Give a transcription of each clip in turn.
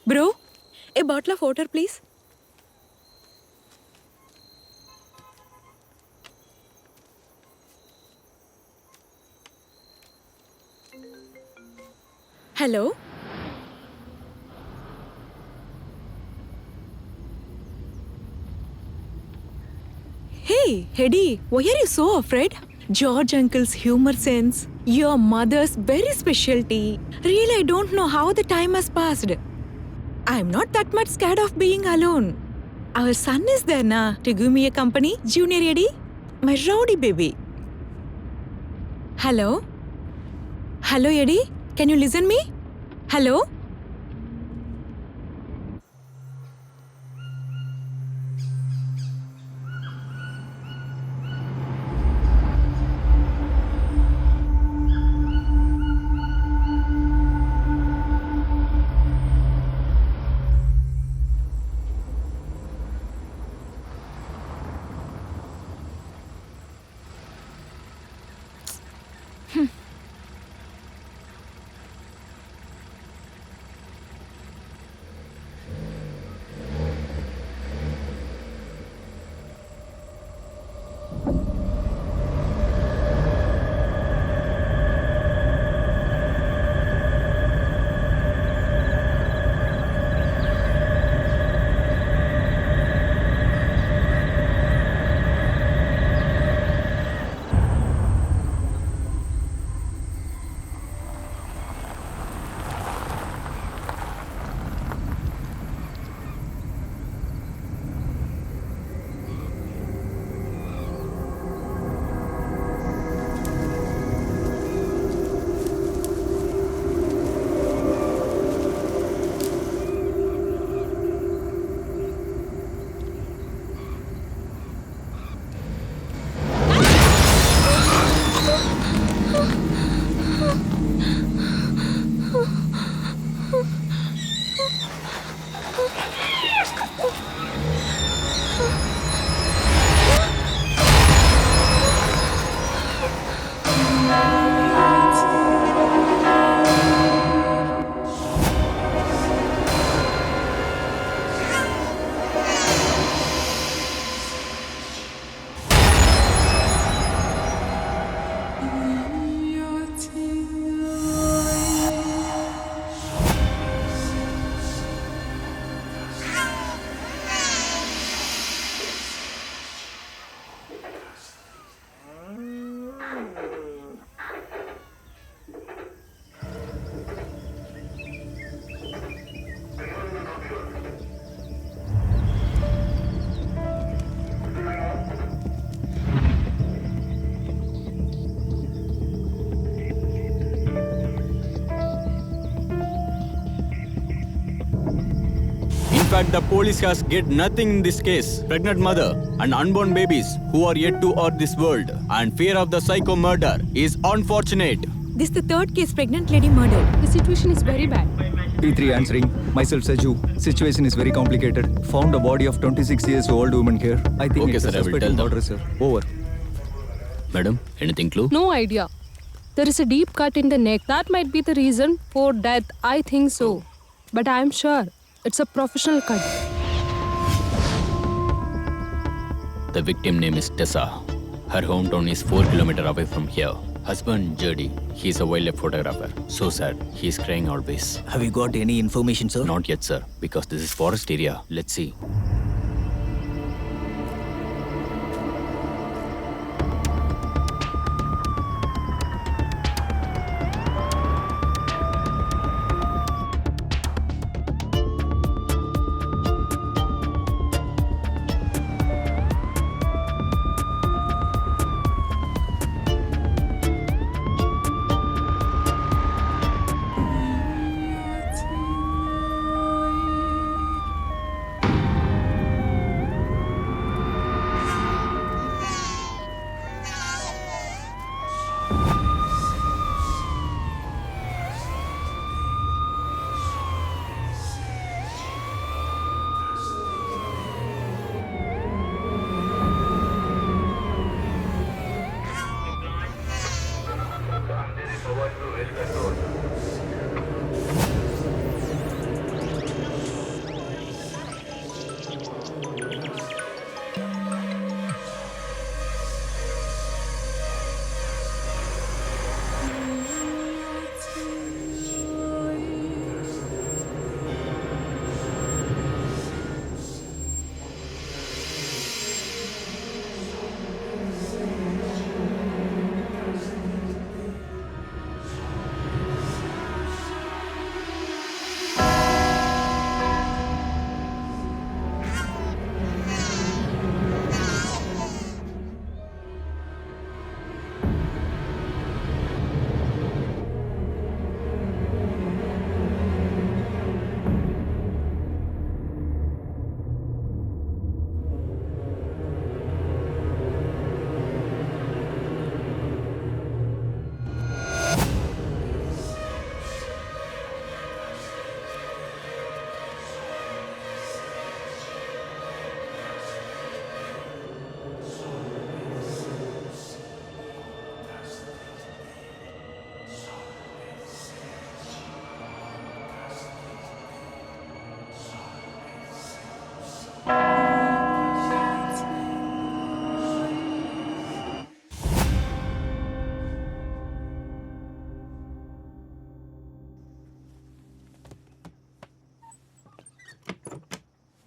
Bro, a bottle of water, please. Hello? Hey, Hedy, why are you so afraid? George uncle's humor sense, your mother's very specialty. Really, I don't know how the time has passed. I'm not that much scared of being alone. Our son is there na to give me a company, Junior Eddie, my rowdy baby. Hello? Hello, Eddie? Can you listen me? Hello? In fact, the police has get nothing in this case. Pregnant mother and unborn babies who are yet to earth this world and fear of the psycho murder is unfortunate. This is the third case pregnant lady murdered. The situation is very bad. P3 answering. Myself Saju. Situation is very complicated. Found a body of 26 years old woman here. I think Okay, it's sir, a I will suspect tell them. murder, sir. Over. Madam, anything clue? No idea. There is a deep cut in the neck. That might be the reason for death. I think so. But I am sure it's a professional cut. The victim name is Tessa. Her hometown is 4 kilometers away from here. Husband Jody, he is a wildlife photographer. So sad, he is crying always. Have you got any information, sir? Not yet, sir, because this is forest area. Let's see.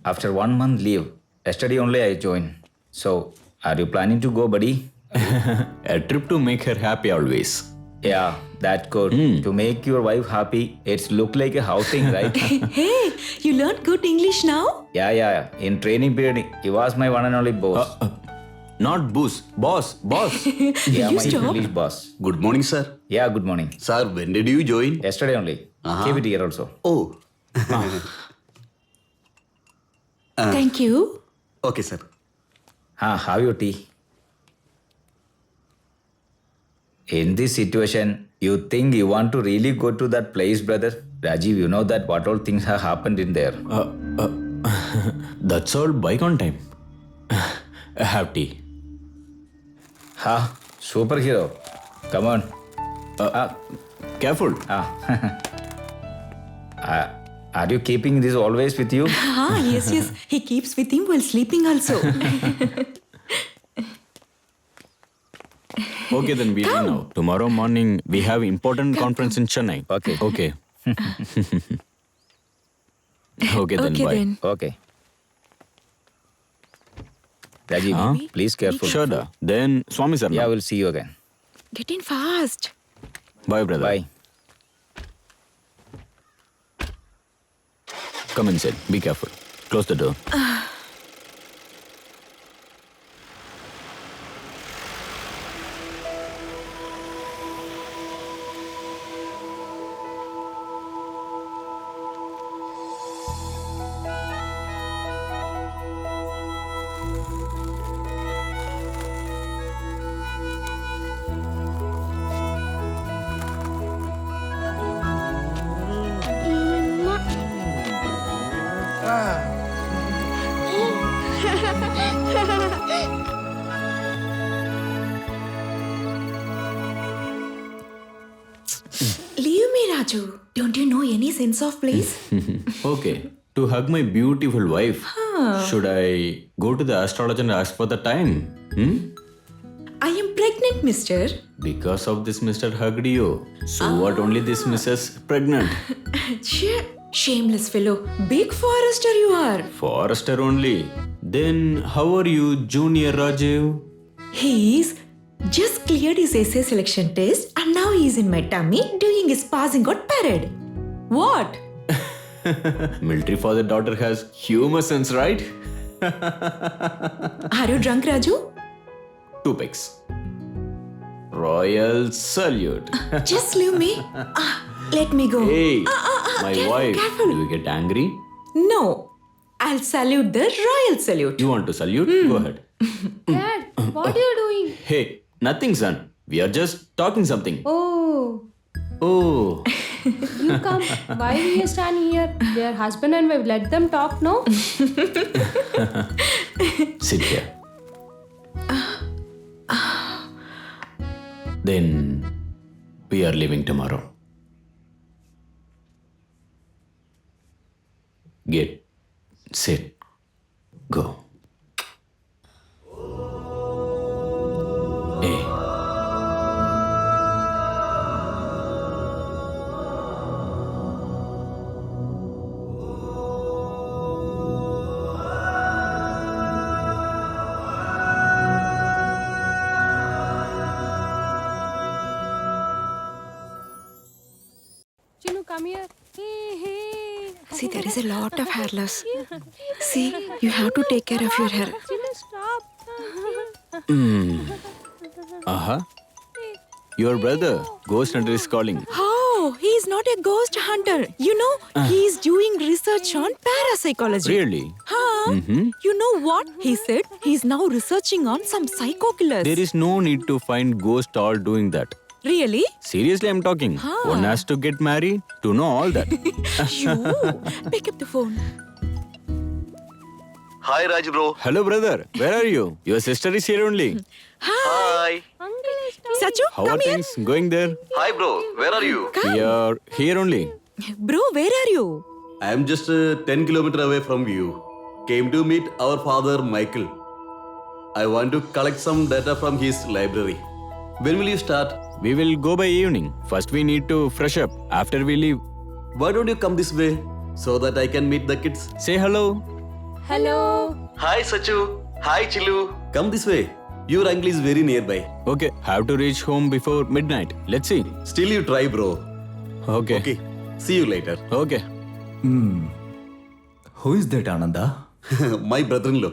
after 1 month leave. Yesterday only I joined. So, are you planning to go, buddy? A trip to make her happy always. Yeah, that's good. To make your wife happy, it's look like a outing, right? Hey, you learned good English now? Yeah. In training period, he was my one and only boss. Not boss. Boss. Yeah, you my stop? English boss. Good morning, sir. Yeah, good morning. Sir, when did you join? Yesterday only. Keep it here also. Oh, Thank you. okay, sir. Have your tea. In this situation, you think you want to really go to that place, brother? Rajiv, you know that what all things have happened in there. That's all bygone time. Have tea. Superhero. Come on. Careful. Are you keeping this always with you? Yes. He keeps with him while sleeping also. Okay, then we'll leave now. Tomorrow morning we have important conference in Chennai. Okay. Okay. Okay, then Okay bye. then. Okay. Rajiv, please careful. Sure, da. Then Swami sir. Yeah, we'll see you again. Get in fast. Bye, brother. Bye. Come inside. Be careful. Close the door. Leave me, Raju. Don't you know any sense of place? Okay. To hug my beautiful wife, should I go to the astrologer and ask for the time? I am pregnant, mister. Because of this Mr. hugged you. So what only this Mrs. pregnant? Shameless fellow. Big forester you are. Forester only. Then how are you, Junior Rajiv? He's just cleared his essay selection test and now he's in my tummy doing his passing out parade. What? Military father daughter has humor sense, right? Are you drunk, Raju? 2 pics. Royal salute. Just leave me. Let me go. Hey, my careful, wife. careful. Do you get angry? No. I'll salute the royal salute. You want to salute? Go ahead. Dad, what are you doing? Hey, nothing, son. We are just talking something. Oh, Oh, you come. Why we are standing here? They are husband and wife. Let them talk, no? sit here. Then we are leaving tomorrow. Get, sit, go. Hey. Chinu, come here. Hey. See, there is a lot of hair loss. See, you have to take care of your hair. Chinu, stop. Your brother, Ghost Hunter, is calling. Oh, he is not a ghost hunter. You know, he is doing research on parapsychology. Really? Huh? You know what? He said he's now researching on some psycho killers. There is no need to find ghost all doing that. Really? Seriously, I'm talking. One has to get married to know all that. You pick up the phone. Hi, Raj bro. Hello, brother. Where are you? Your sister is here only. Hi. Uncle is talking. Sachu, How come are here. things going there? Hi, bro. Where are you? We are here only. Bro, where are you? I am just 10 kilometers away from you. Came to meet our father, Michael. I want to collect some data from his library. When will you start? We will go by evening. First, we need to fresh up. After we leave, Why don't you come this way so that I can meet the kids? say hello. Hello. Hi, Sachu. Hi, Chilu. Come this way. Your uncle is very nearby. Okay, have to reach home before midnight. Let's see. Still, you try, bro. Okay. Okay. See you later. Okay. Who is that Ananda? My brother-in-law.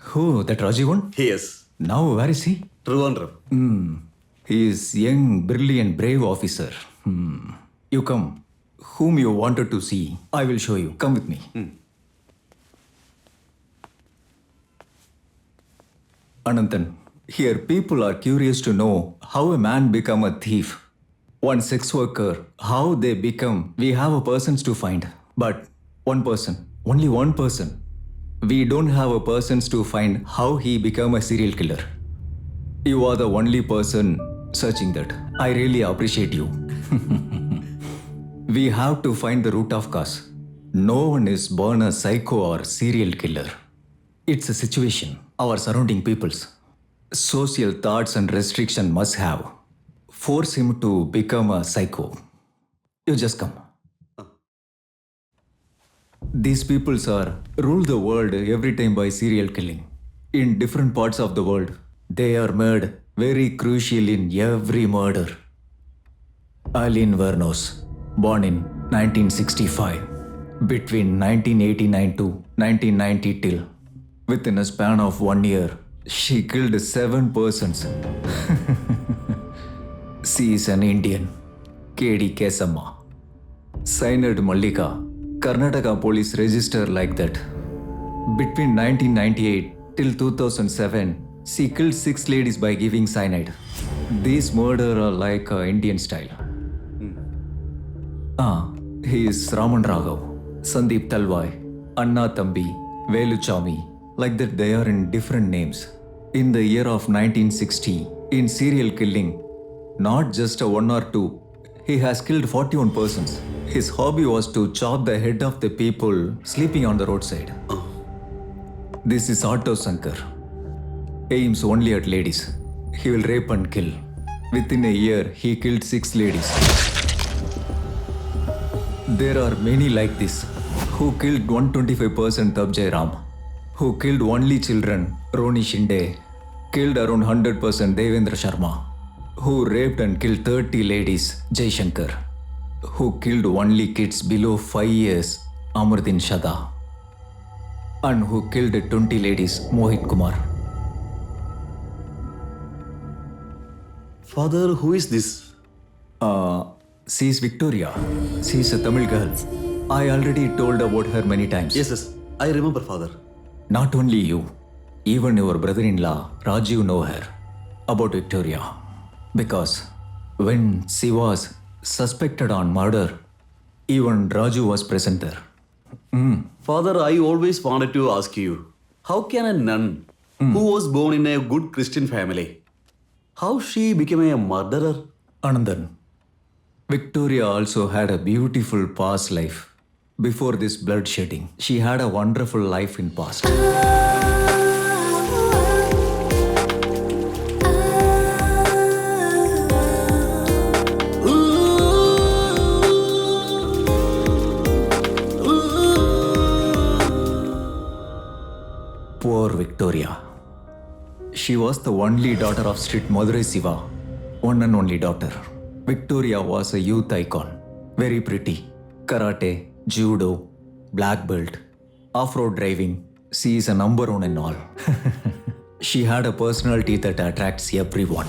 Who? That Rajiv one? Yes. Now where is he? Trivandrum. He is young, brilliant, brave officer. You come. Whom you wanted to see, I will show you. Come with me. Anantan, here people are curious to know how a man become a thief. One sex worker, how they become. We have a persons to find. But one person, only one person. We don't have a persons to find how he become a serial killer. You are the only person searching that. I really appreciate you. We have to find the root of cause. No one is born a psycho or serial killer. It's a situation, our surrounding people's. Social thoughts and restriction must have. Force him to become a psycho. You just come. These peoples are rule the world every time by serial killing. In different parts of the world, they are made very crucial in every murder. Alain Vernos, born in 1965, between 1989 to 1990 till, within a span of 1 year, she killed 7 persons. She is an Indian, K.D. Kesamma. Signed Mallika, Karnataka police register like that. Between 1998 till 2007, she killed 6 ladies by giving cyanide. These murder are like Indian style. He is Raman Raghav, Sandeep Talwai, Anna Thambi, Velu Chami. Like that they are in different names. In the year of 1960, in serial killing, not just a 1 or 2, he has killed 41 persons. His hobby was to chop the head of the people sleeping on the roadside. This is Otto Sankar. Aims only at ladies. He will rape and kill. Within a year, he killed 6 ladies. There are many like this who killed 125% Tabjai Ram, who killed only children, Roni Shinde, killed around 100% Devendra Sharma, who raped and killed 30 ladies, Jai Shankar, who killed only kids below 5 years, Amardin Shada, and who killed 20 ladies, Mohit Kumar. Father, who is this? She is Victoria. She is a Tamil girl. I already told about her many times. Yes, I remember, Father. Not only you, even your brother-in-law Rajiv know her about Victoria. Because when she was suspected on murder, even Raju was present there. Father, I always wanted to ask you, how can a nun who was born in a good Christian family, how she became a murderer? Anandan, Victoria also had a beautiful past life. Before this bloodshedding, she had a wonderful life in past. Poor Victoria. She was the only daughter of street Madurai Siva, one and only daughter. Victoria was a youth icon, very pretty. Karate, judo, black belt, off-road driving. She is a number 1 in all. She had a personality that attracts everyone.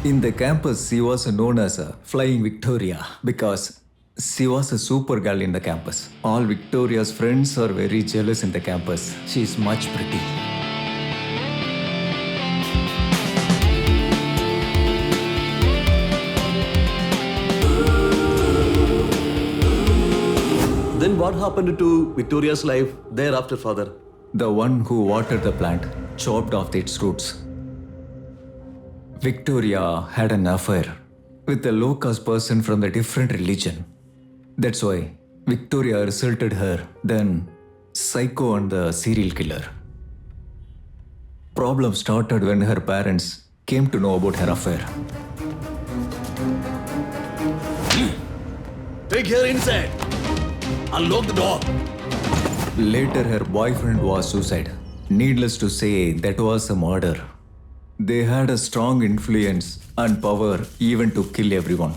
In the campus, she was known as a Flying Victoria because she was a super girl in the campus. All Victoria's friends are very jealous in the campus. She is much pretty. Then Then what happened to Victoria's life thereafter, father? The one who watered the plant chopped off its roots. Victoria had an affair with a low caste person from a different religion. That's why Victoria assaulted her, then Psycho and the serial killer. Problem started when her parents came to know about her affair. Take her inside. Unlock the door. Later, her boyfriend was suicide. Needless to say, that was a murder. They had a strong influence and power even to kill everyone.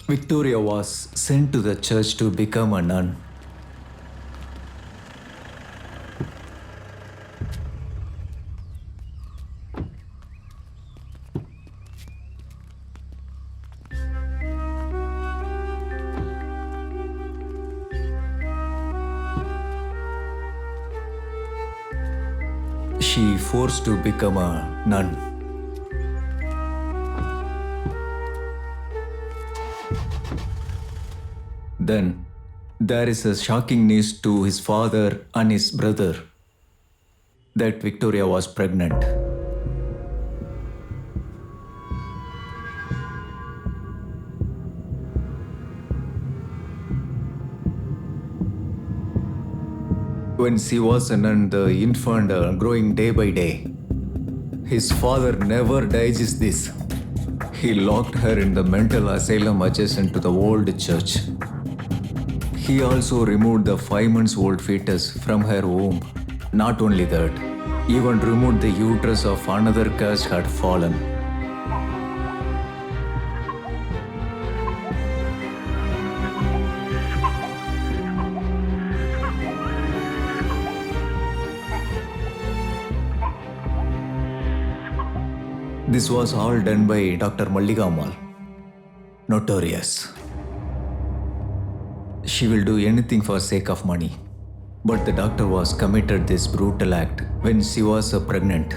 Victoria was sent to the church to become a nun. She forced to become a nun. Then there is a shocking news to his father and his brother that Victoria was pregnant. When she was a nun, the infant growing day by day, his father never digests this. He locked her in the mental asylum adjacent to the old church. He also removed the 5-month-old fetus from her womb. Not only that, even removed the uterus of another caste had fallen. This was all done by Dr. Mallika Ammal. Notorious. She will do anything for sake of money. But the doctor was committed this brutal act when she was pregnant.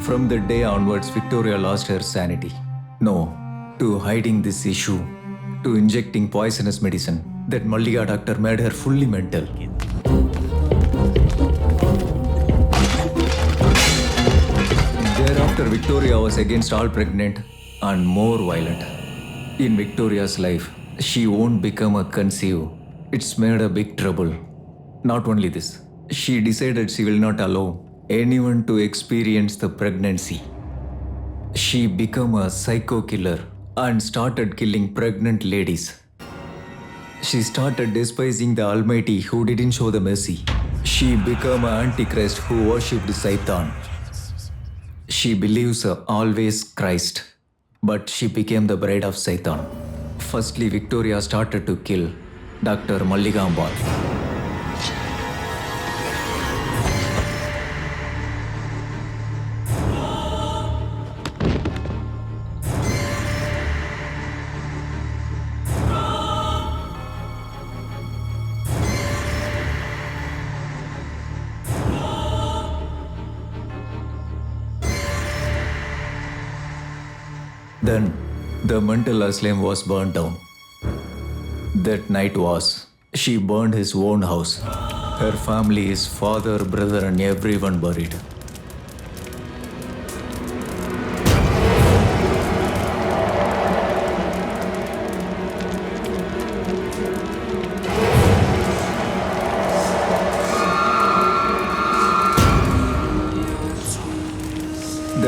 From the day onwards, Victoria lost her sanity. No, to hiding this issue, to injecting poisonous medicine, that Mallika doctor made her fully mental. Thereafter, Victoria was against all pregnant and more violent. In Victoria's life, she won't become a conceive. It's made a big trouble. Not only this, she decided she will not allow anyone to experience the pregnancy. She became a psycho killer and started killing pregnant ladies. She started despising the Almighty who didn't show the mercy. She became an antichrist who worshipped Satan. She believes always Christ, but she became the bride of Satan. Firstly, Victoria started to kill Dr. Mallika Ammal. Then the mental asylum was burned down. That night was, she burned his own house. Her family, his father, brother, and everyone buried.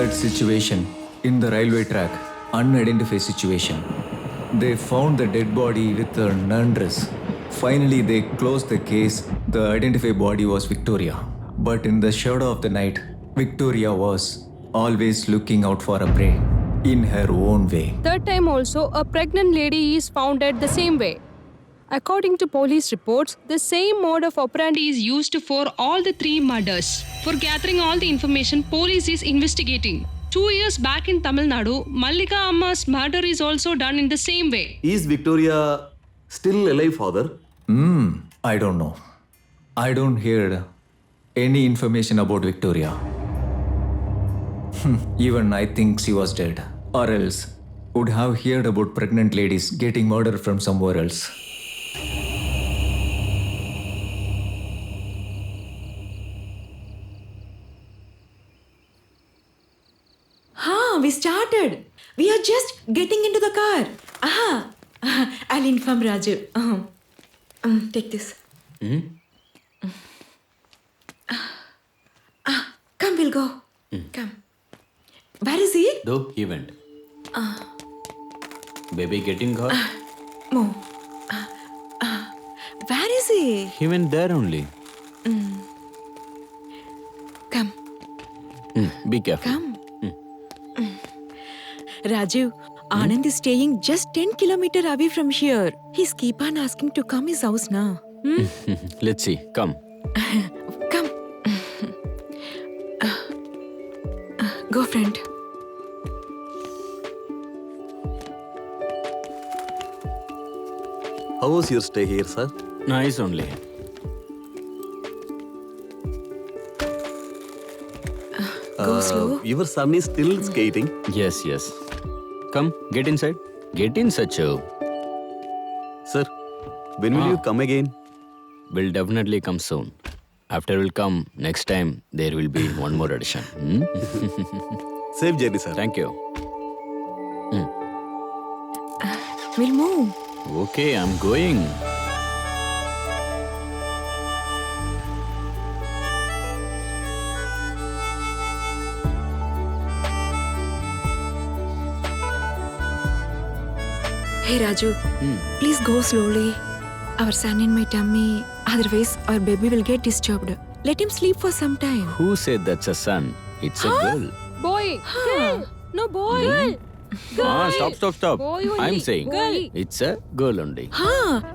that situation in the railway track, unidentified situation. They found the dead body with a nundress. Finally, they closed the case. The identified body was Victoria. But in the shadow of the night, Victoria was always looking out for a prey in her own way. Third time also, a pregnant lady is found at the same way. According to police reports, the same mode of operandi is used for all the 3 murders. For gathering all the information, police is investigating. 2 years back in Tamil Nadu, Mallika Amma's murder is also done in the same way. Is Victoria still alive, father? I don't know. I don't hear any information about Victoria. Even I think she was dead. Or else would have heard about pregnant ladies getting murdered from somewhere else. We started. We are just getting into the car. I'll inform Raju. Take this. Come, we'll go. Come. Where is he? Though he went. Baby getting got? Move. Where is he? He went there only. Come. Be careful. Come. Raju, Anand is staying just 10 kilometers away from here. He's keep on asking to come his house now. Let's see. Come. Come. Go, friend. How was your stay here, sir? Nice only. Go slow. Your son is still skating. Yes, yes. Come, get inside. Get in, Sacho. Sir, when will you come again? Will definitely come soon. After will come, next time there will be one more edition. Safe journey, sir. Thank you. We'll move. Okay, I'm going. Hey, Raju. Please go slowly. Our son in my tummy. Otherwise, our baby will get disturbed. Let him sleep for some time. Who said that's a son? It's a girl. Boy, girl. No, boy. Girl. Stop. Boy I'm only. saying Girl. it's a girl only.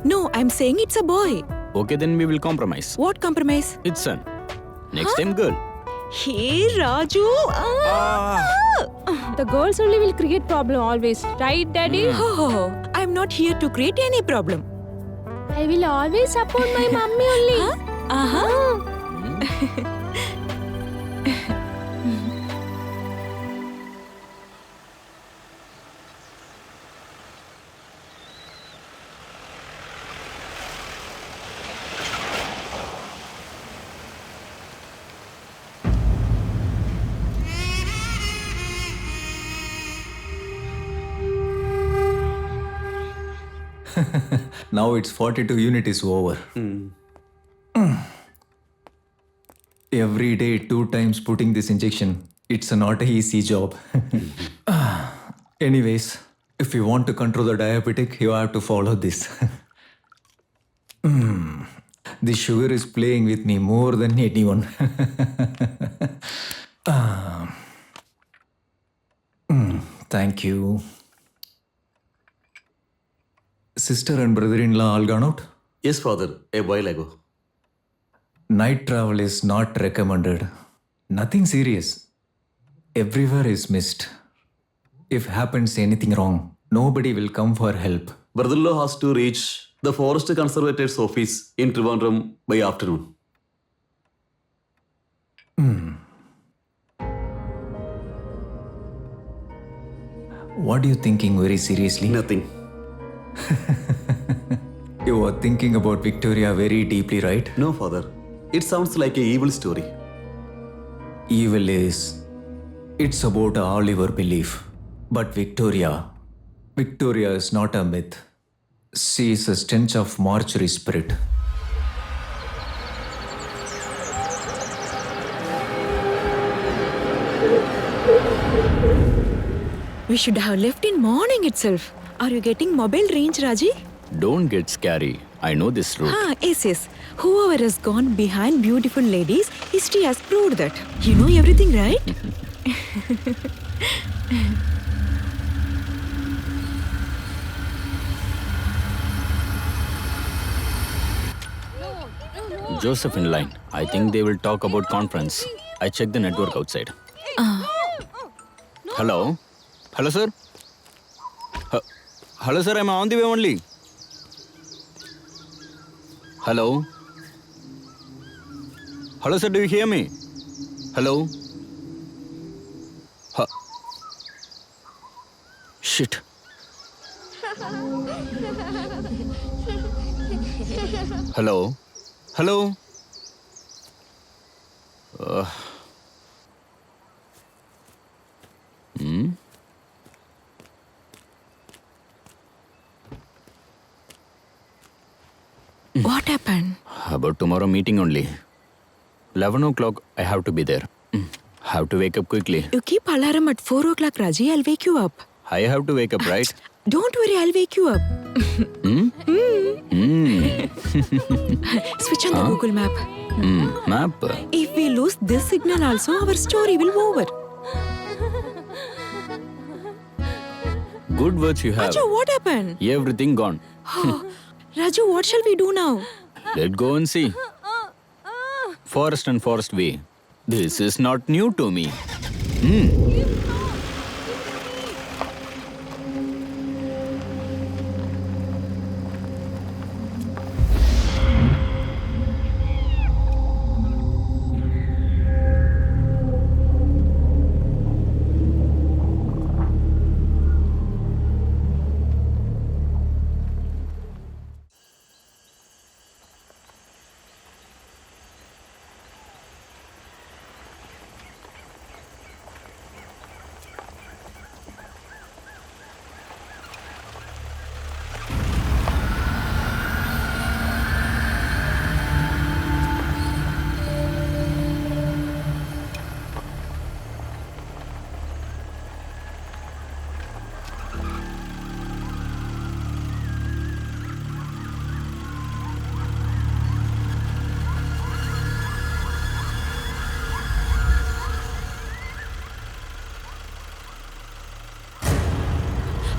No, I'm saying it's a boy. Okay, then we will compromise. What compromise? It's son. Next time, girl. Hey, Raju. The girls only will create problem always. Right, Daddy? Oh, I'm not here to create any problem. I will always support my mummy only. Now it's 42 unit is over. Every day, 2 times putting this injection, it's not an easy job. Anyways, if you want to control the diabetic, you have to follow this. The sugar is playing with me more than anyone. Thank you. Sister and brother-in-law all gone out? Yes, father, a while ago. Night travel is not recommended. Nothing serious. Everywhere is missed. If happens anything wrong, nobody will come for help. Brother-in-law has to reach the forest conservator's office in Trivandrum by afternoon. What are you thinking very seriously? Nothing. You are thinking about Victoria very deeply, right? No, father. It sounds like a evil story. Evil is... It's about all your belief. But Victoria is not a myth. She is a stench of mortuary spirit. We should have left in morning itself. Are you getting mobile range, Raji? Don't get scary. I know this route. Yes. Whoever has gone behind beautiful ladies, history has proved that. You know everything, right? Joseph in line. I think they will talk about conference. I checked the network outside. Hello? Hello, sir? Hello, sir. I'm on the way only. Hello? Hello, sir. Do you hear me? Hello? Shit. Hello? Hello? What happened? About tomorrow meeting only. 11 o'clock, I have to be there. Have to wake up quickly. You keep alarm at 4 o'clock, Raji. I'll wake you up. I have to wake up, right? Don't worry, I'll wake you up. Switch on the Google map. Map? If we lose this signal also, our story will over. Good words you have. Raju, what happened? Everything gone. Raju, what shall we do now? Let's go and see. Forest and forest way. This is not new to me.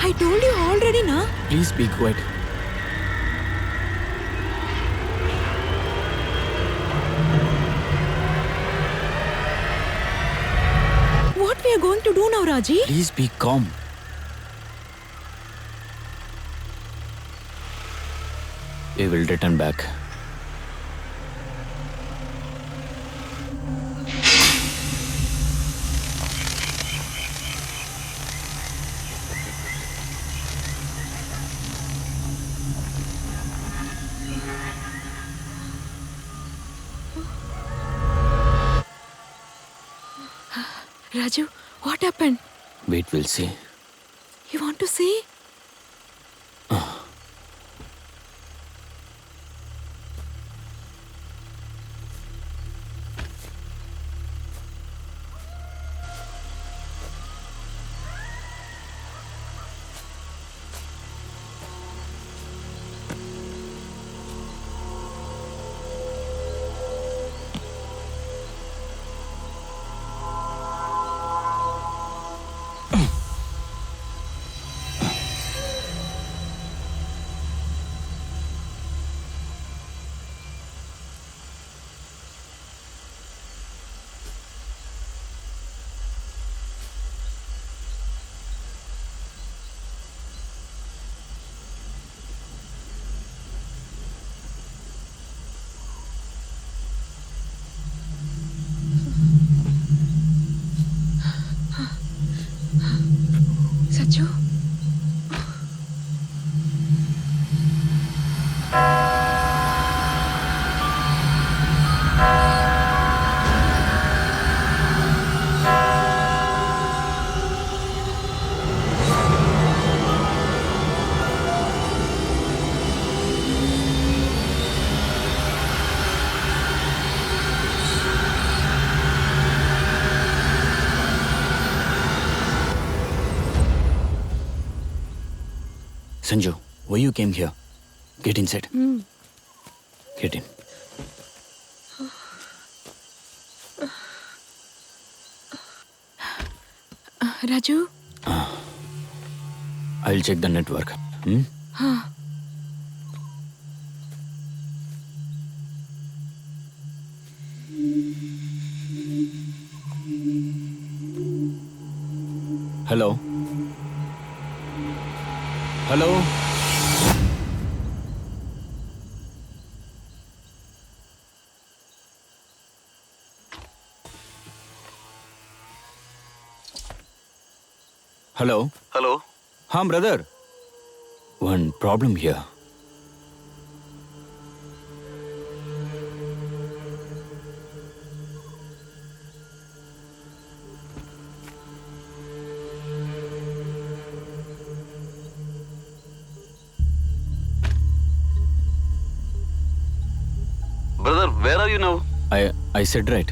I told you already, na? Please be quiet. What we are going to do now, Raji? Please be calm. We will return back. Raju, what happened? Wait, we'll see. You want to see? Sanju, why you came here? Get inside. Get in. Raju? I'll check the network. Hmm? Hello? Hello? Hello? Hello? Huh, brother? One problem here. Brother, where are you now? I said right.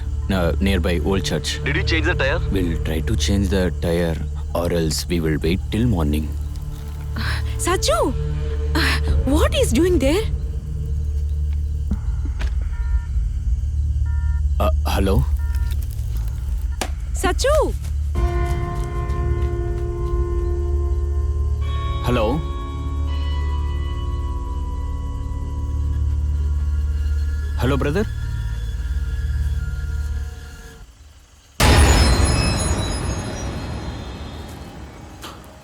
Nearby old church. Did you change the tire? We'll try to change the tire or else we will wait till morning. Saju! What is doing there? Hello? Saju! Hello? Hello, brother?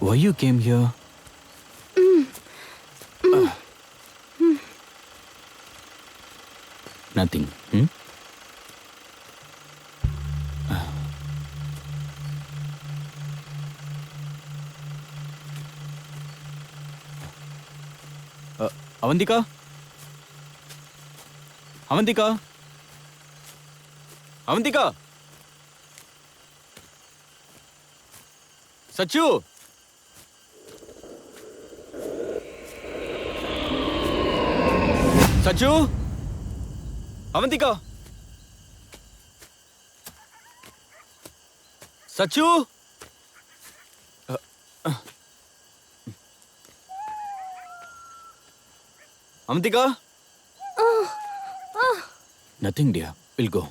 Why you came here? Nothing. Hmm? Avantika? Avantika? Avantika? Sachu? Sachu? Avantika? Sachu? Avantika? Nothing, dear. We'll go.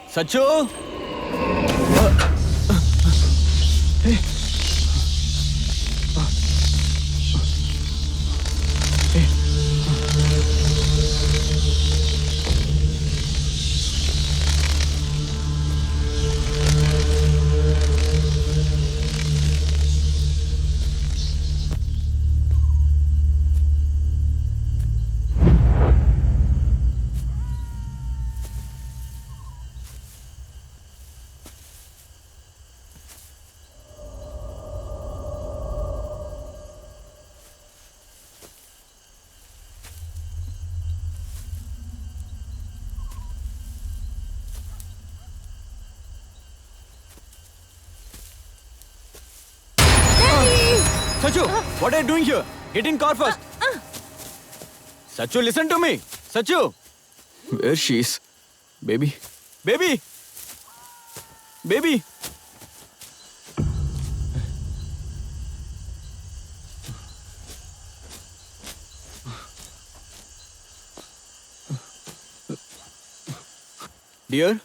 Sachu? Sachu, what are you doing here? Get in car first. Sachu, listen to me. Sachu. Where she is? Baby. Baby. Baby. Dear.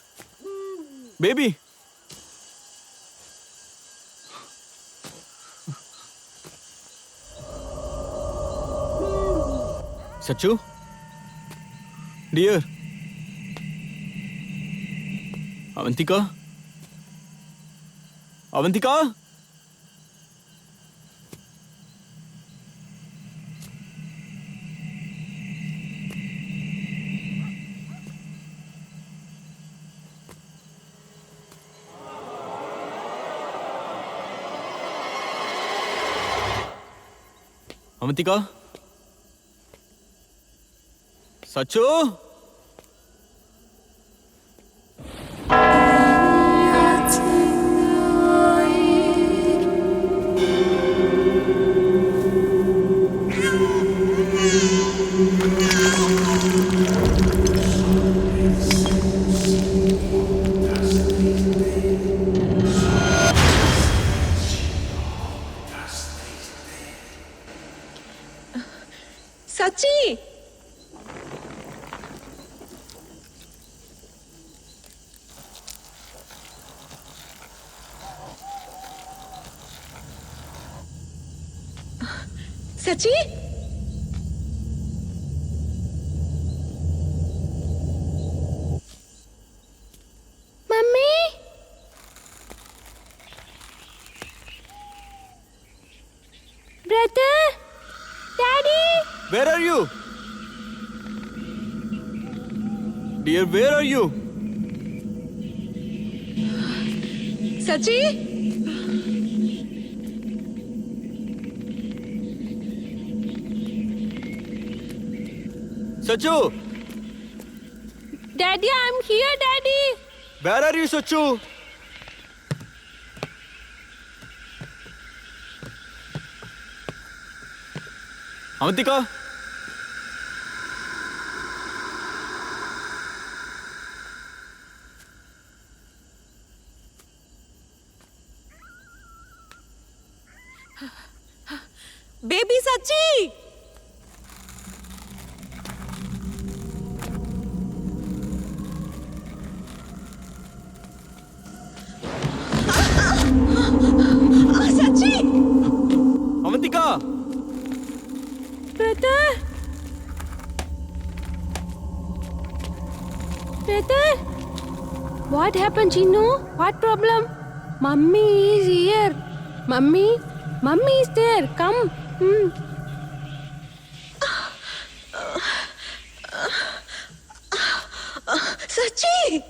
Baby. Sachu? Dear? Avantika? Avantika? Avantika? Sachu? Sachi? Mummy? Brother? Daddy? Where are you? Dear, where are you? Sachi? Sachu! Daddy, I'm here, Daddy. Where are you, Sachu? Avantika? Baby Sachi! Sachi! Avantika! Brother? Brother? What happened, Chinu? What problem? Mummy is here. Mummy? Mummy is there. Come. Sachi!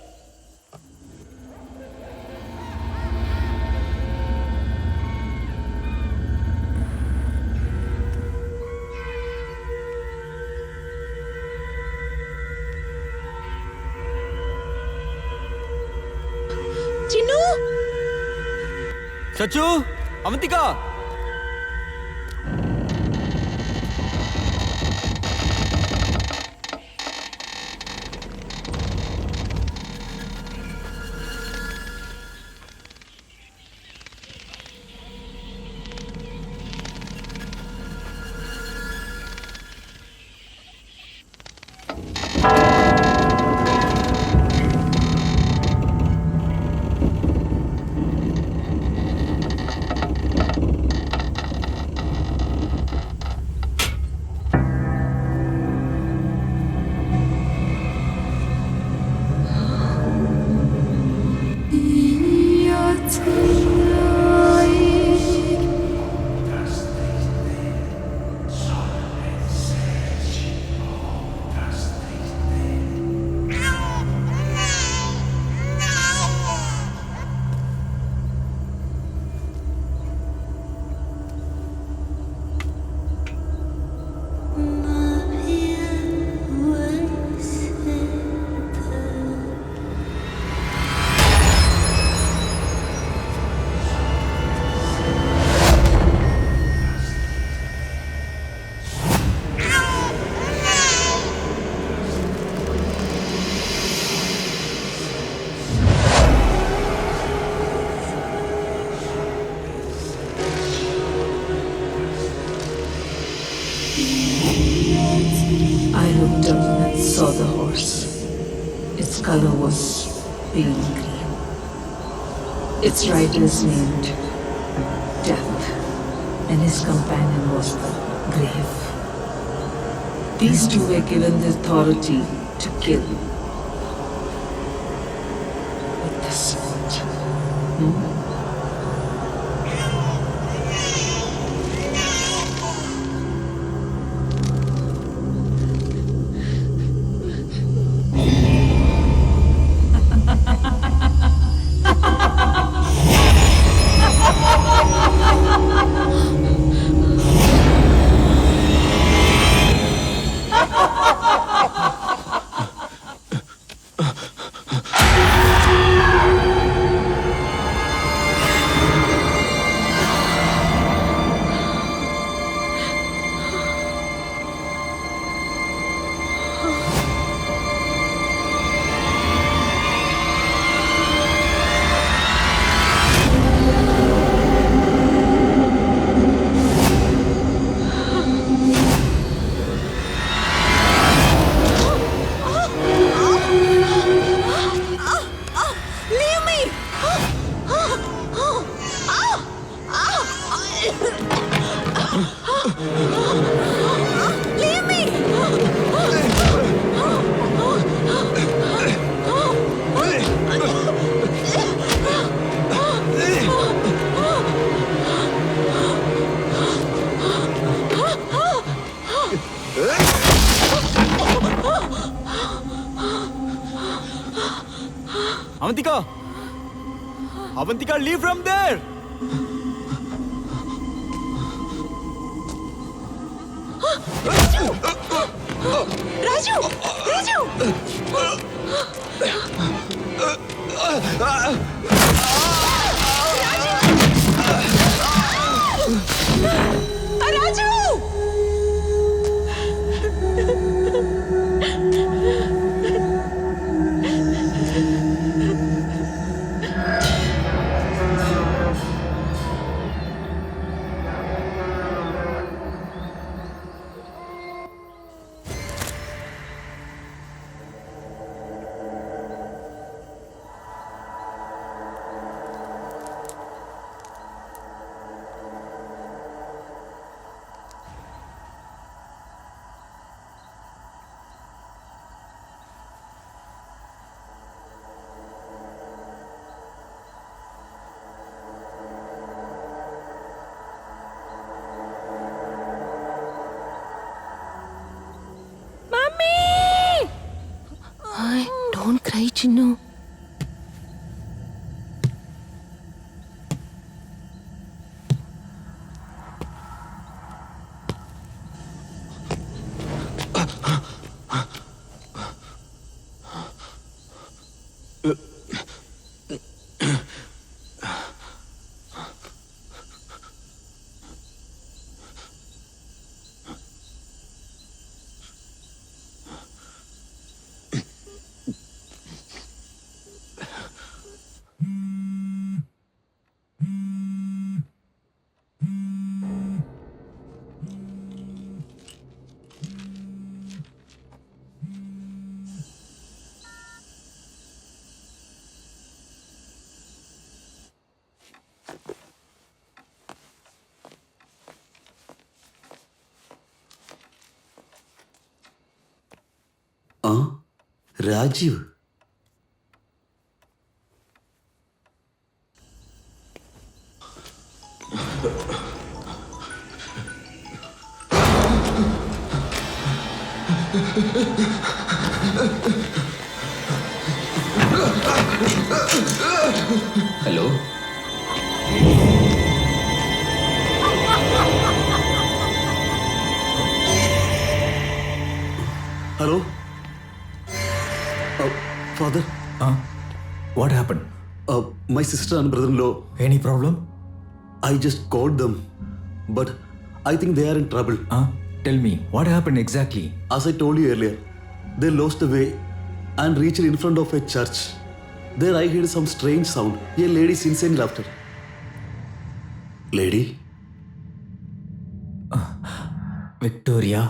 Chinu! Sachu! Avantika! I looked up and saw the horse. Its color was pale green. Its rider is named Death, and his companion was the Grave. These two were given the authority to kill with the sword. Avantika! Avantika, leave from there! Raju! Raju! Don't cry, Chinnu. Rajeev Hello? Hello father Huh? What happened? My sister and brother in law Any problem? I just called them, but I think they are in trouble. Huh? Tell me, what happened exactly? As I told you earlier, they lost the way and reached in front of a church. There I heard some strange sound. A lady's insane laughter. Lady? Victoria?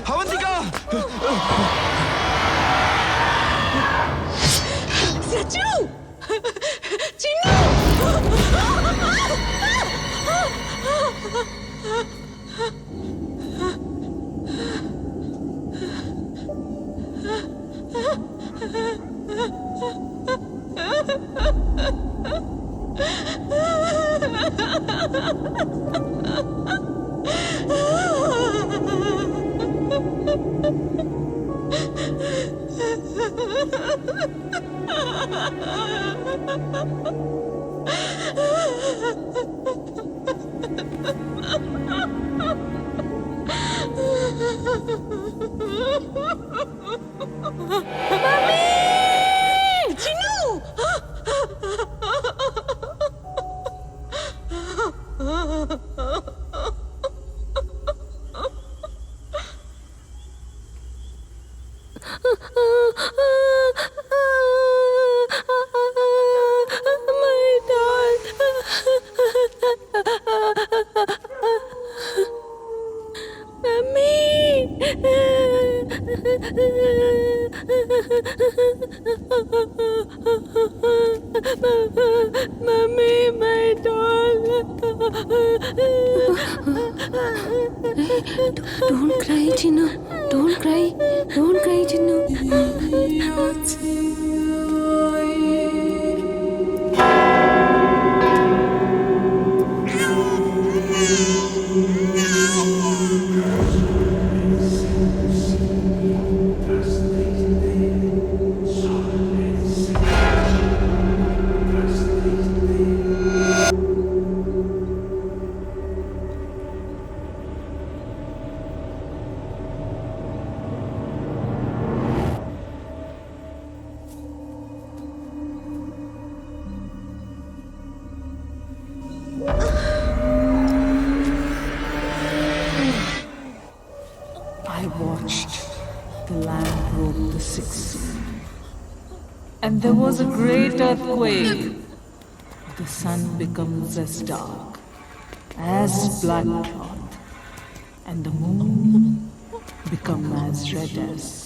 Avantika! Raju! Chinnu! Mummy, my doll. Don't cry, Chinnu. Don't cry. Don't cry, Chinnu. I watched the land broke the sixth seal. And there was a great earthquake. The sun becomes as dark as black cloth, and the moon become as red as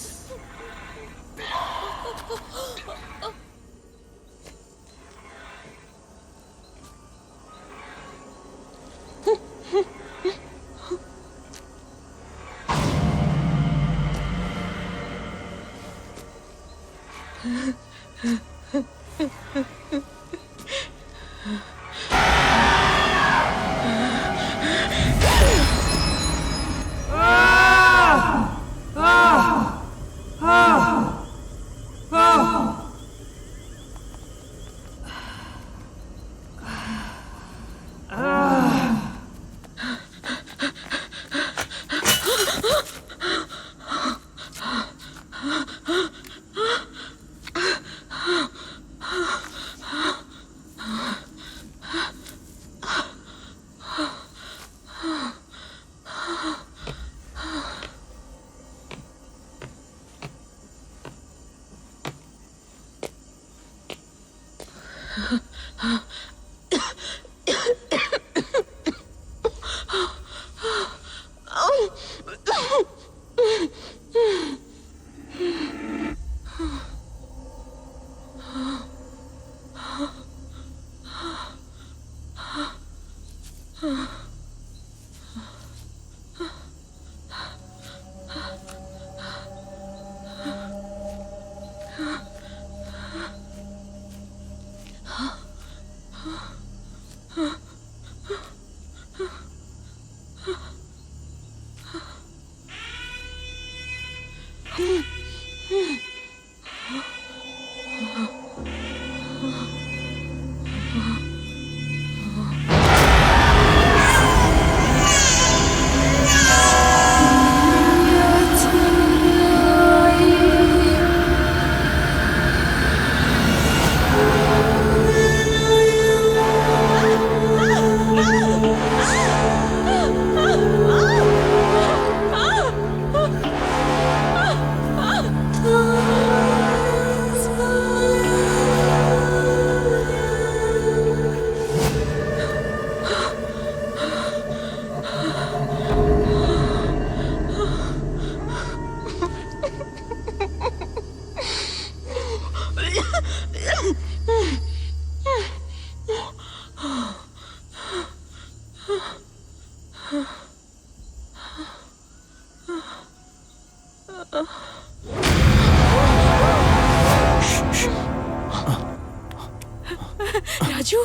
Raju,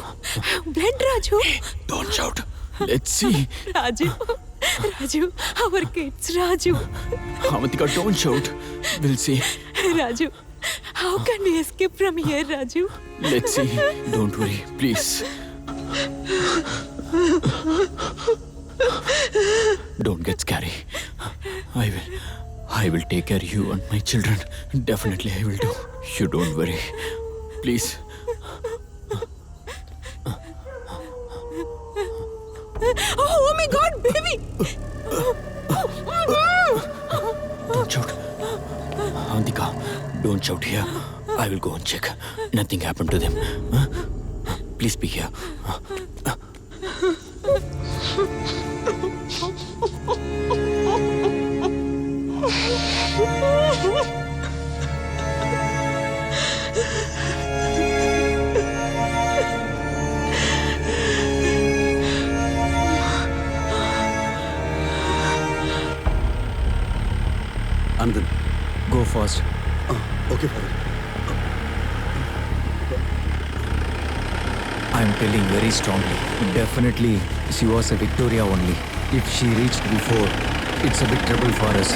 blood, Raju. Don't shout. Let's see. Raju, our kids, Raju. Avantika, don't shout. We'll see. Raju, how can we escape from here, Raju? Let's see. Don't worry, please. Don't get scary. I will take care of you and my children. Definitely I will do. You don't worry. Please. Oh my God, baby! Don't shout. Avantika, don't shout here. I will go and check. Nothing happened to them. Please be here. Anand, Go fast. okay, father. I am telling very strongly. Definitely, she was a Victoria only. If she reached before, it's a big trouble for us.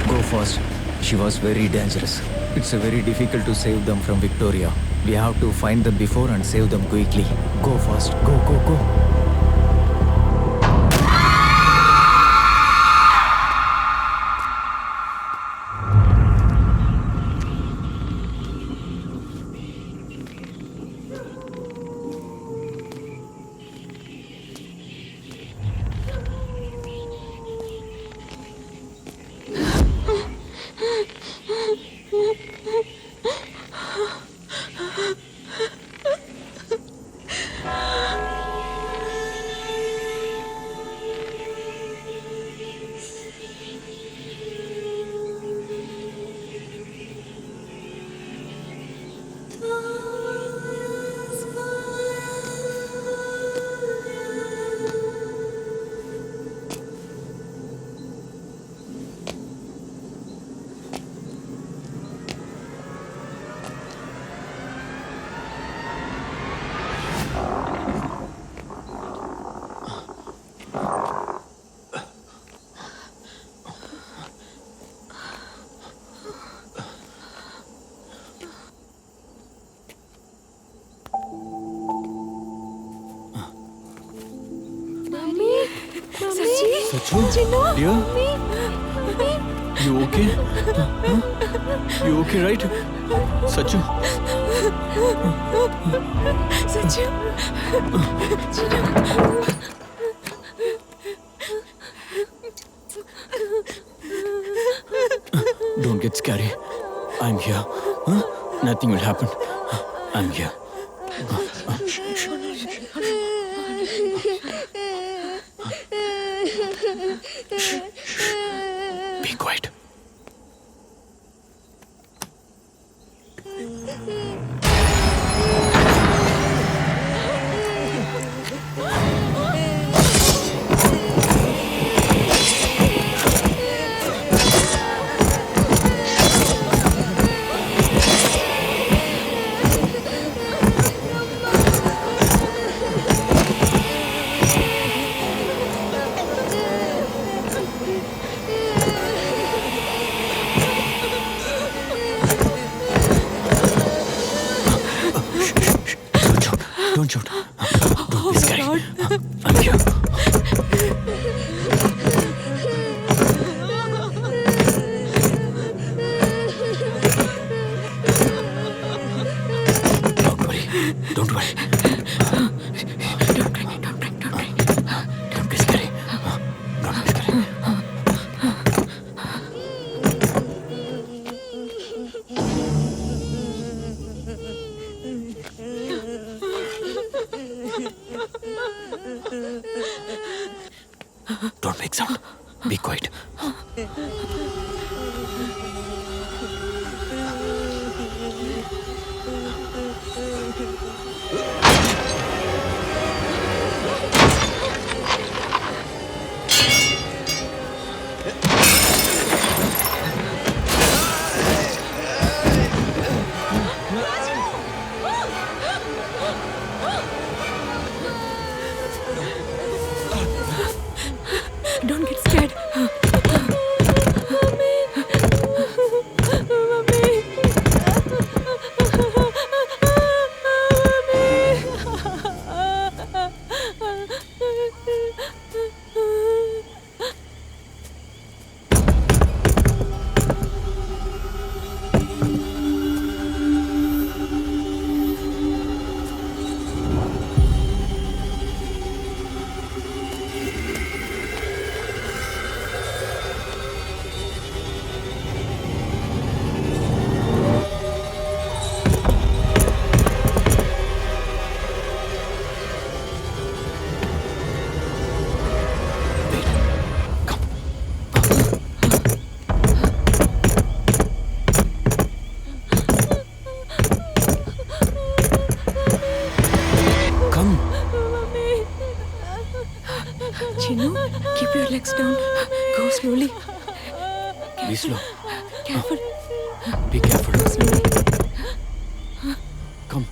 Go fast. She was very dangerous. It's a very difficult to save them from Victoria. We have to find them before and save them quickly. Go fast. Go, go, go. Sachu? Chinu, Dear? me. You okay? Huh? You okay, right? Sachu? Sachu. Chinu. Don't get scary. I'm here. Huh? Nothing will happen. I'm here. Be quiet. Don't shout. Don't be scary. I'm here. Don't worry. Don't worry. Don't be scary. Don't be scary. Don't make sound. Be quiet. Don't get scared. Come. Chinu, keep your legs down. Go slowly. Be slow. Careful. Be careful. Go slowly. Come.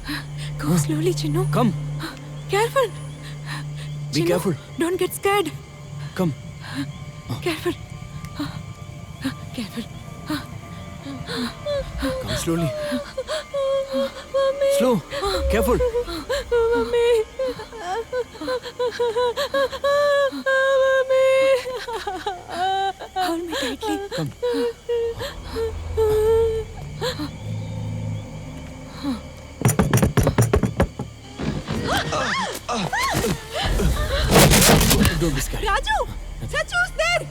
Go slowly, Chinu. Come. Careful. Be Chinu, careful. Don't get scared. Come. Careful. Careful. Come slowly. Slow. Careful. Hold me tightly. Come. Don't be scared. Raju! Sachu's there!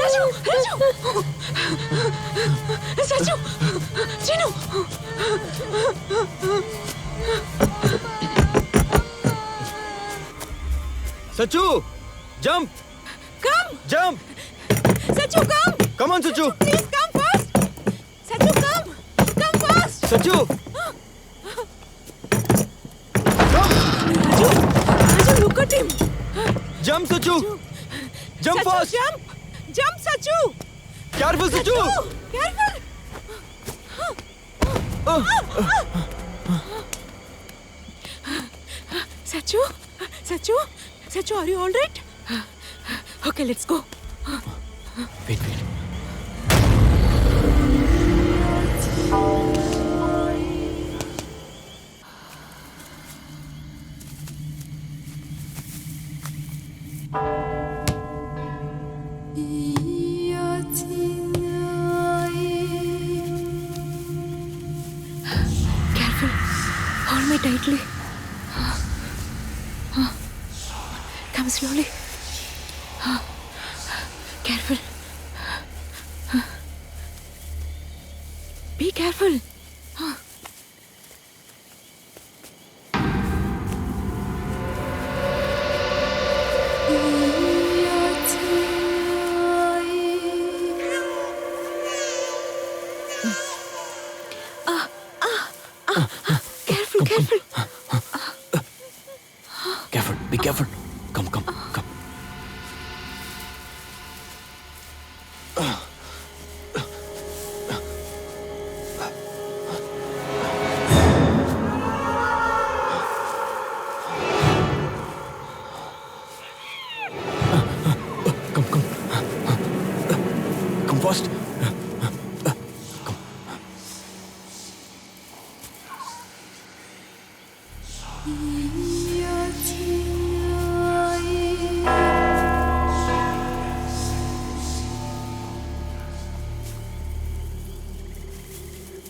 Raju! Sachu! Chinu! Sachu! Jump! Come! Jump! Sachu, come! Come on, Sachu! Please come first! Sachu, come! Come fast! Sachu! Raju, look at him! Jump, Sachu! Jump Sachu, fast! jump! Jump, Sachu! Careful, Sachu! Careful! Sachu? Sachu? Sachu, are you all right? Okay, let's go. Wait. me tightly. Come slowly. Careful. Be careful. Careful, careful. Careful, be careful. Come. Come. Come fast.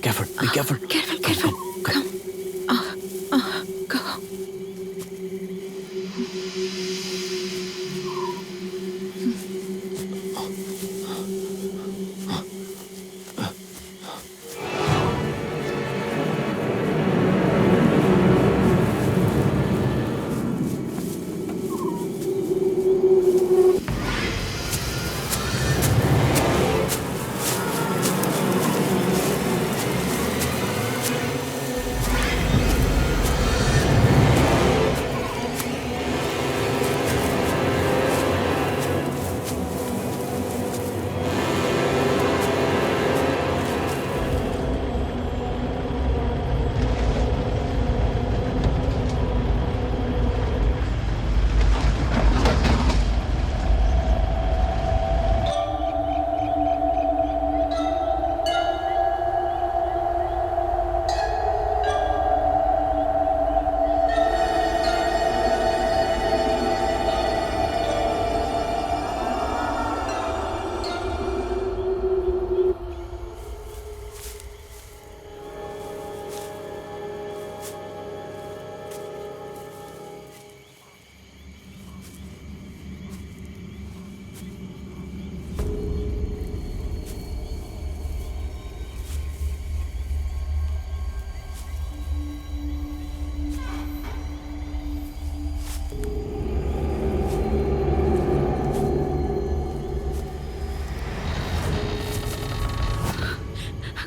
Careful, be careful. Careful. Come. Go.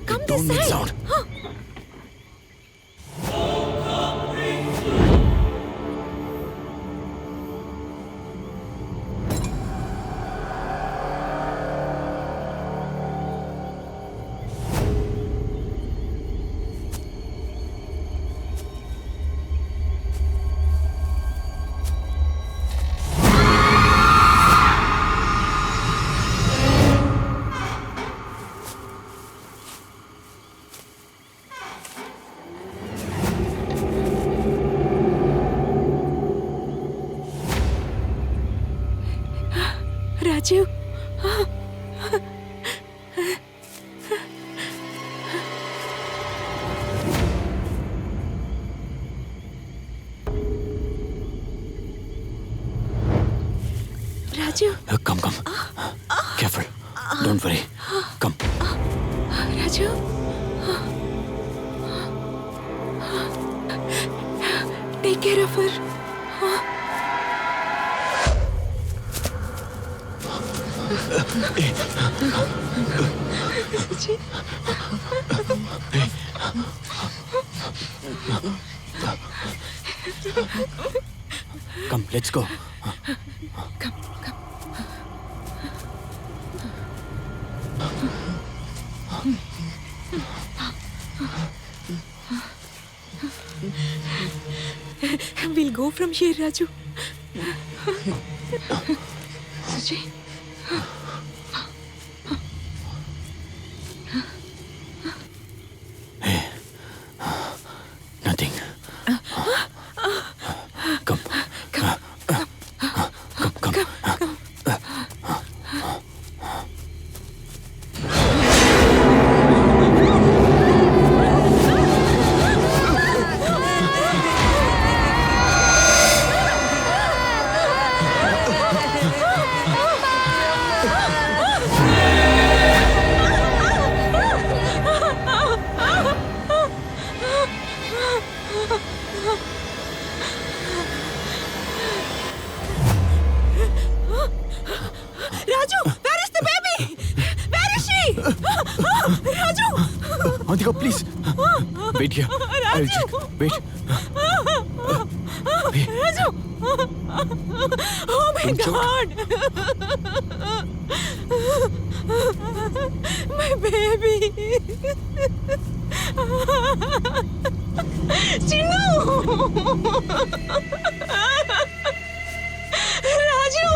Come this Don't make side. sound. Raju. Raju. Come. Careful. Don't worry. Come. Raju. Take care of her. Come, let's go. Come. We'll go from here, Raju. Sujay. Nothing. Come. Raju! Avantika, please. Wait here. I'll check. Wait. Raju! Oh my Don't choke. God! My baby! Chinnu! Raju!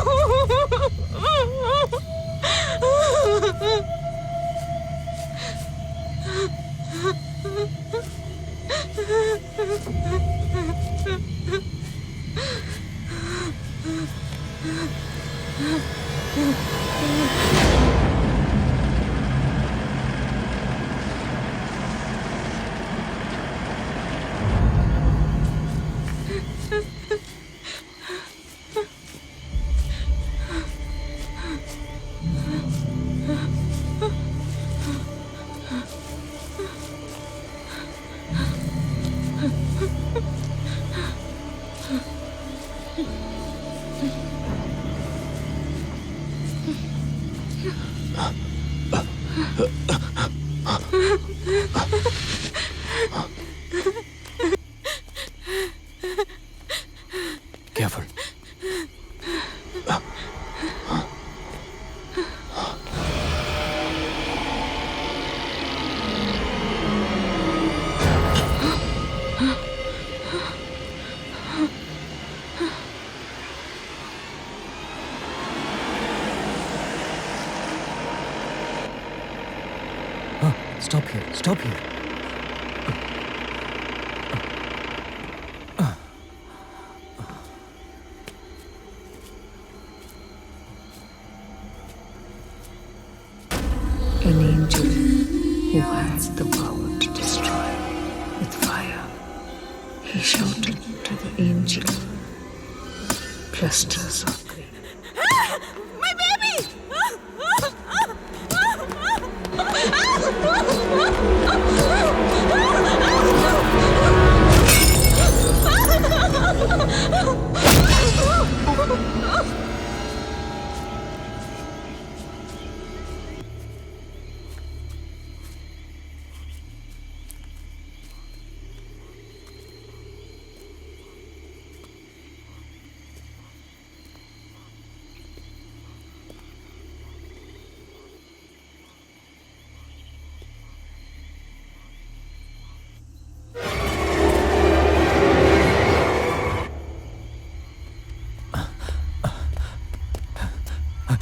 Careful. Stop here. Stop here. An angel who has the power to destroy with fire. He shouted to the angel, clusters of green. My baby!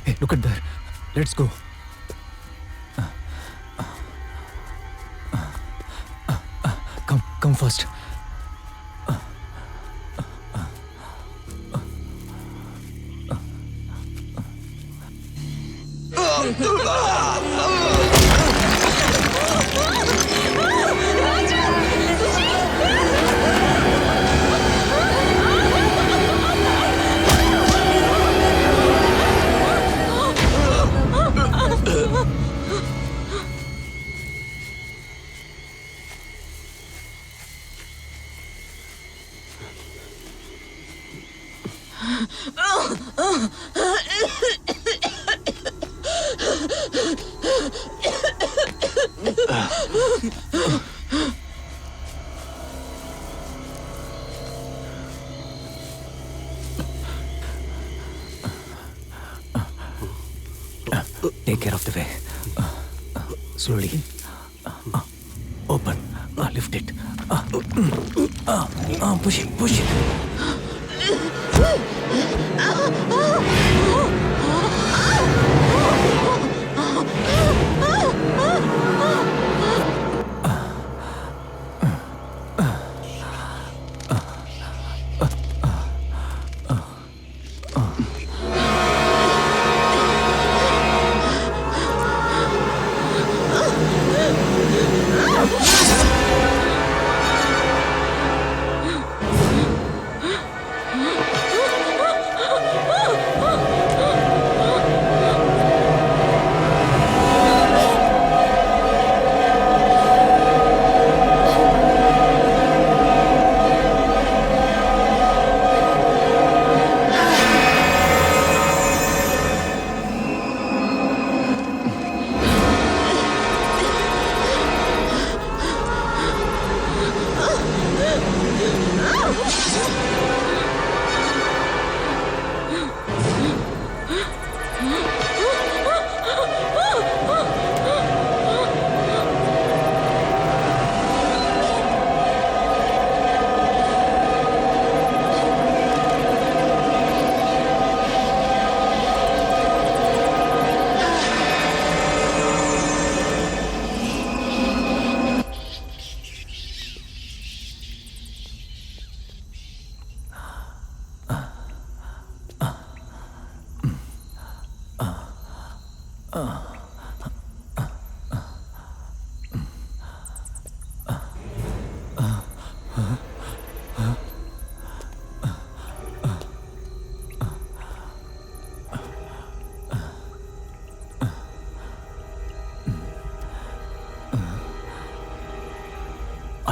Hey, look at there. Let's go. Come first. Take care of the way. Slowly. Open. Lift it. Push it. Push it.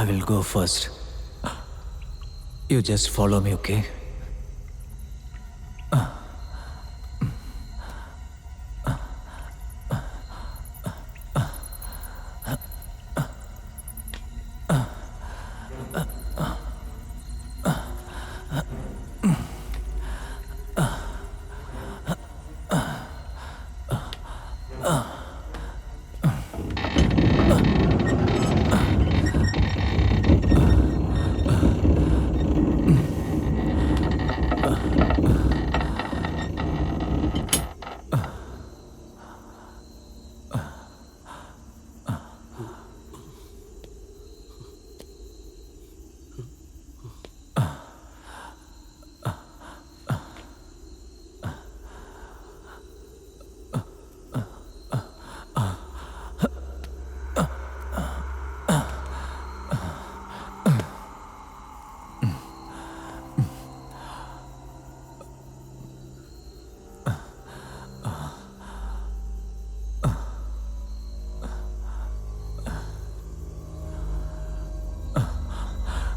I will go first. You just follow me, okay?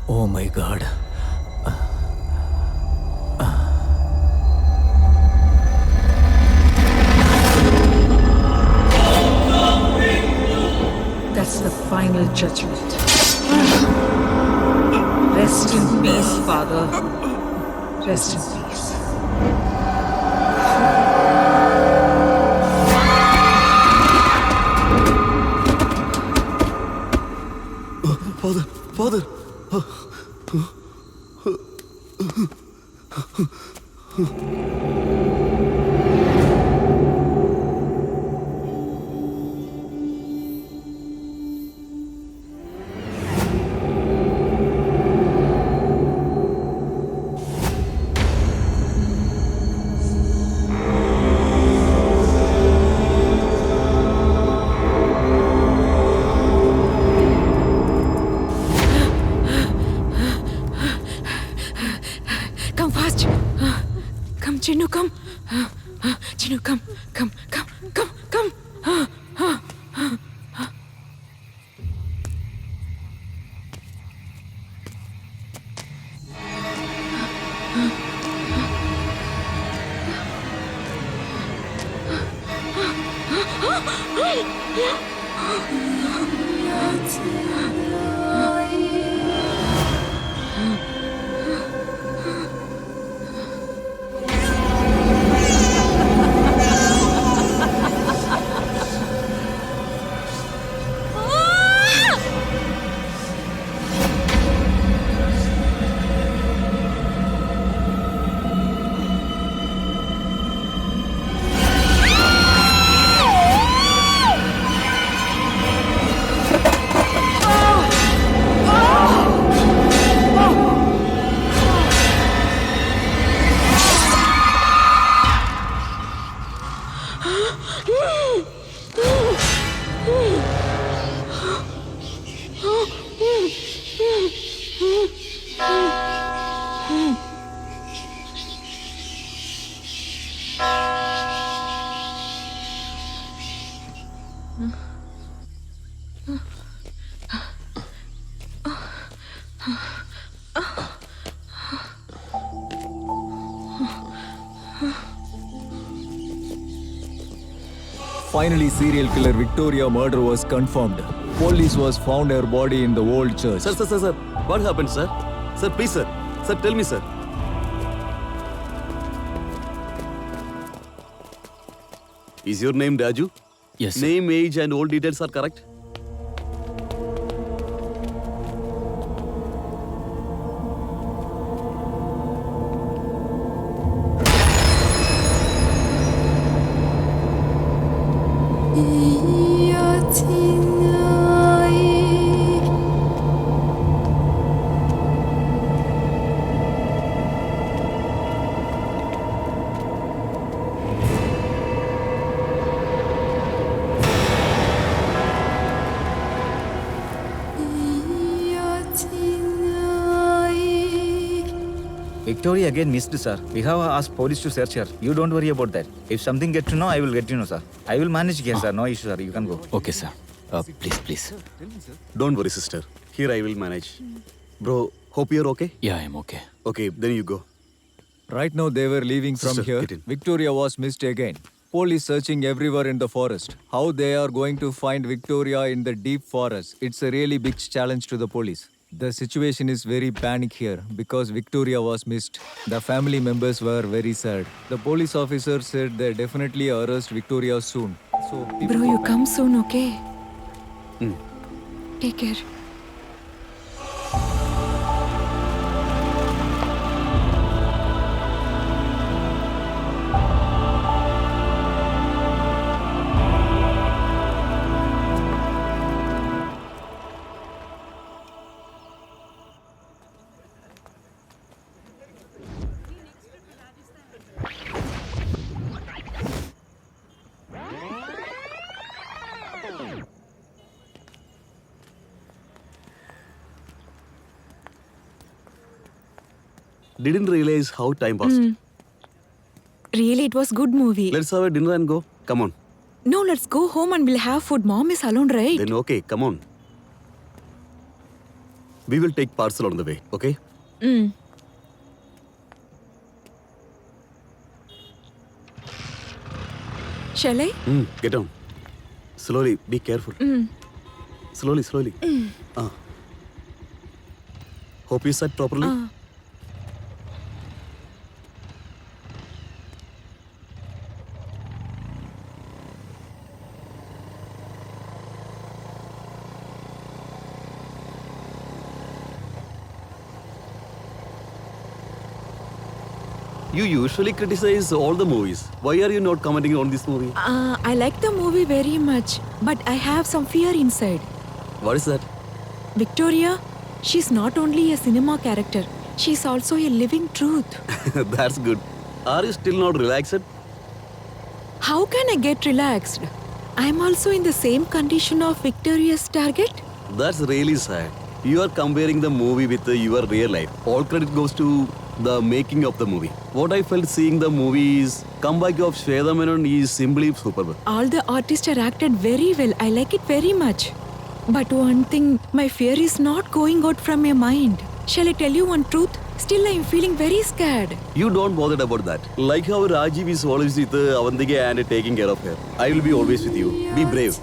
Oh my God. That's the final judgment. Rest in peace, Father. Rest in peace. Father. Come fast. Come, Chinu, come. Chinu, come. Finally, serial killer Victoria murder was confirmed. Police was found her body in the old church. Sir. What happened, sir? Sir, please, sir. Sir, tell me, sir. Is your name Raju? Yes, sir. Name, age, and all details are correct? Victoria again missed, sir. We have asked police to search her. You don't worry about that. If something get to know, I will get to know, sir. I will manage here, sir. No issue, sir. You can go. Okay, sir. Please, please. Don't worry, sister. Here I will manage. Bro, hope you're okay? Yeah, I'm okay. Okay, then you go. Right now they were leaving from Sister, here. get in. Victoria was missed again. Police searching everywhere in the forest. How they are going to find Victoria in the deep forest? It's a really big challenge to the police. The situation is very panic here because Victoria was missed. The family members were very sad. The police officer said they definitely arrest Victoria soon. So people Bro, you come soon, okay? Hmm. Take care. Didn't realize how time passed. Really, it was good movie. Let's have a dinner and go. Come on. No, let's go home and we'll have food. Mom is alone, right? Then okay, come on. We will take parcel on the way, okay? Shall I? Get down. Slowly, be careful. Slowly, slowly. Hope you sat properly. You usually criticize all the movies. Why are you not commenting on this movie? I like the movie very much, but I have some fear inside. What is that? Victoria, she's not only a cinema character, she's also a living truth. That's good. Are you still not relaxed? How can I get relaxed? I'm also in the same condition of Victoria's target. That's really sad. You are comparing the movie with your real life. All credit goes to the making of the movie. What I felt seeing the movie is comeback of Shweta Menon is simply superb. All the artists are acted very well. I like it very much. But one thing, my fear is not going out from my mind. Shall I tell you one truth? Still, I am feeling very scared. You don't bother about that. Like how Rajiv is always with Avantika and taking care of her. I will be always with you. Be brave.